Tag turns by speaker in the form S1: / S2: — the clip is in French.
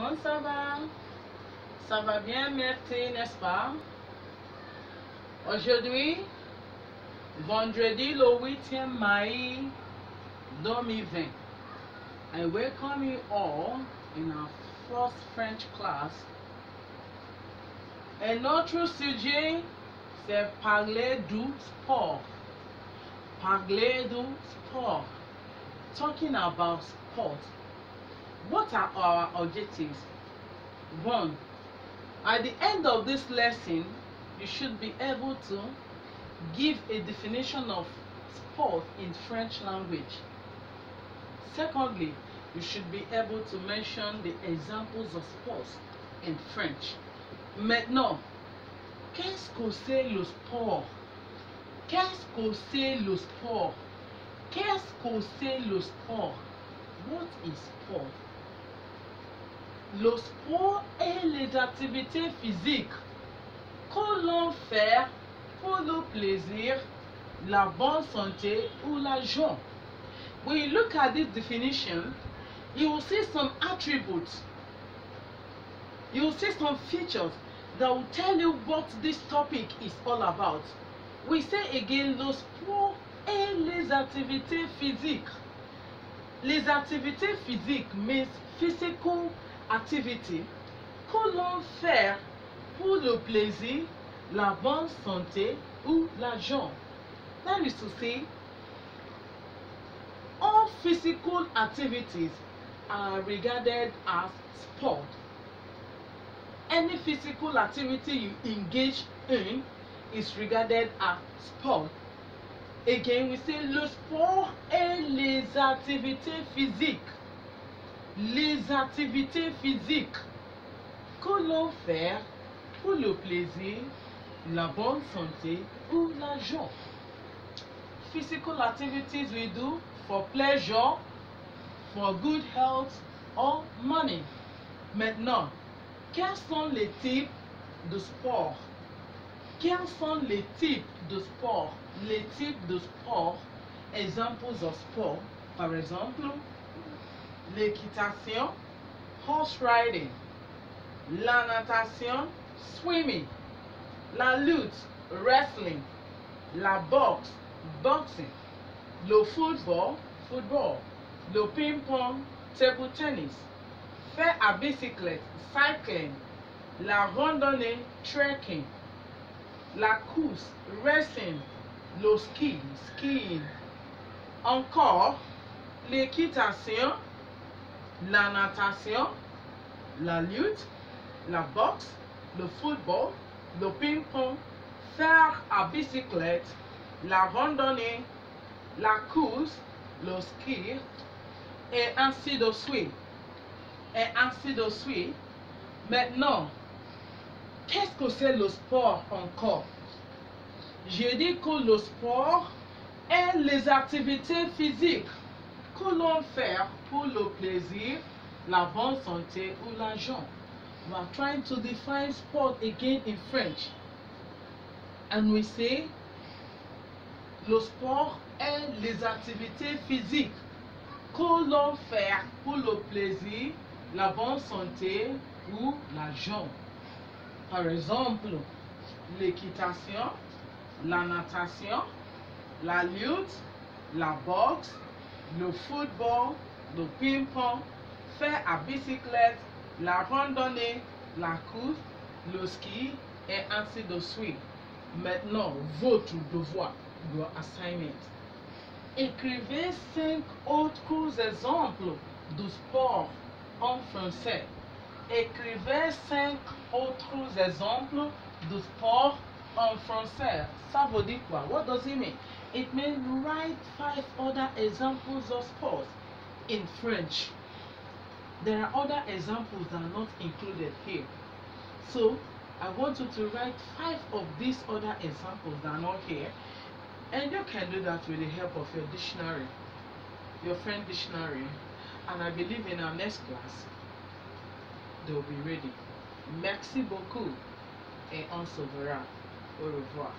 S1: comment ça va? Ça va bien, merci, n'est-ce pas? Aujourd'hui, vendredi le 8e mai 2020, I welcome you all in our first French class. Et notre sujet, c'est parler du sport. Parler du sport. Talking about sport. What are our objectives? 1. At the end of this lesson, you should be able to give a definition of sport in French language. Secondly, you should be able to mention the examples of sports in French. Maintenant, qu'est-ce que c'est le sport? Qu'est-ce que c'est le sport? Qu'est-ce que c'est le sport? What is sport? Le sport est les activités physiques que l'on fait pour le plaisir, la bonne santé ou l'argent. When you look at this definition, you will see some attributes. You will see some features that will tell you what this topic is all about. We say again, le sport et les activités physiques. Les activités physiques means physical activity que l'on fait pour le plaisir, la bonne santé ou l'argent. That is to say, all physical activities are regarded as sport. Any physical activity you engage in is regarded as sport. Again, we say le sport et les activités physiques. Les activités physiques que l'on fait pour le plaisir, la bonne santé ou l'argent. Physical activities we do for pleasure, for good health or money. Maintenant, quels sont les types de sport? Quels sont les types de sport? Les types de sport, examples of sport, par exemple, l'équitation, horse riding, la natation, swimming, la lutte, wrestling, la boxe, boxing, le football, football, le ping-pong, table tennis, faire à bicyclette, cycling, la randonnée, trekking, la course, racing, le ski, skiing. Encore, l'équitation, la natation, la lutte, la boxe, le football, le ping-pong, faire à bicyclette, la randonnée, la course, le ski, et ainsi de suite. Et ainsi de suite. Maintenant, qu'est-ce que c'est le sport encore? Je dis que le sport est les activités physiques que l'on fait pour le plaisir, la bonne santé ou l'argent. We are trying to define sport again in French. And we say, le sport est les activités physiques que l'on fait pour le plaisir, la bonne santé ou l'argent. Par exemple, l'équitation, la natation, la lutte, la boxe, le football, le ping-pong, faire à bicyclette, la randonnée, la course, le ski et ainsi de suite. Maintenant, votre devoir, your assignment. Écrivez 5 autres exemples de sport en français. Écrivez 5 autres exemples de sport en français. Ça veut dire quoi? What does it mean? It means write 5 other examples of sports in French. There are other examples that are not included here. So, I want you to write 5 of these other examples that are not here. And you can do that with the help of your dictionary, your French dictionary. And I believe in our next class, they will be ready. Merci beaucoup et on se verra. Au revoir.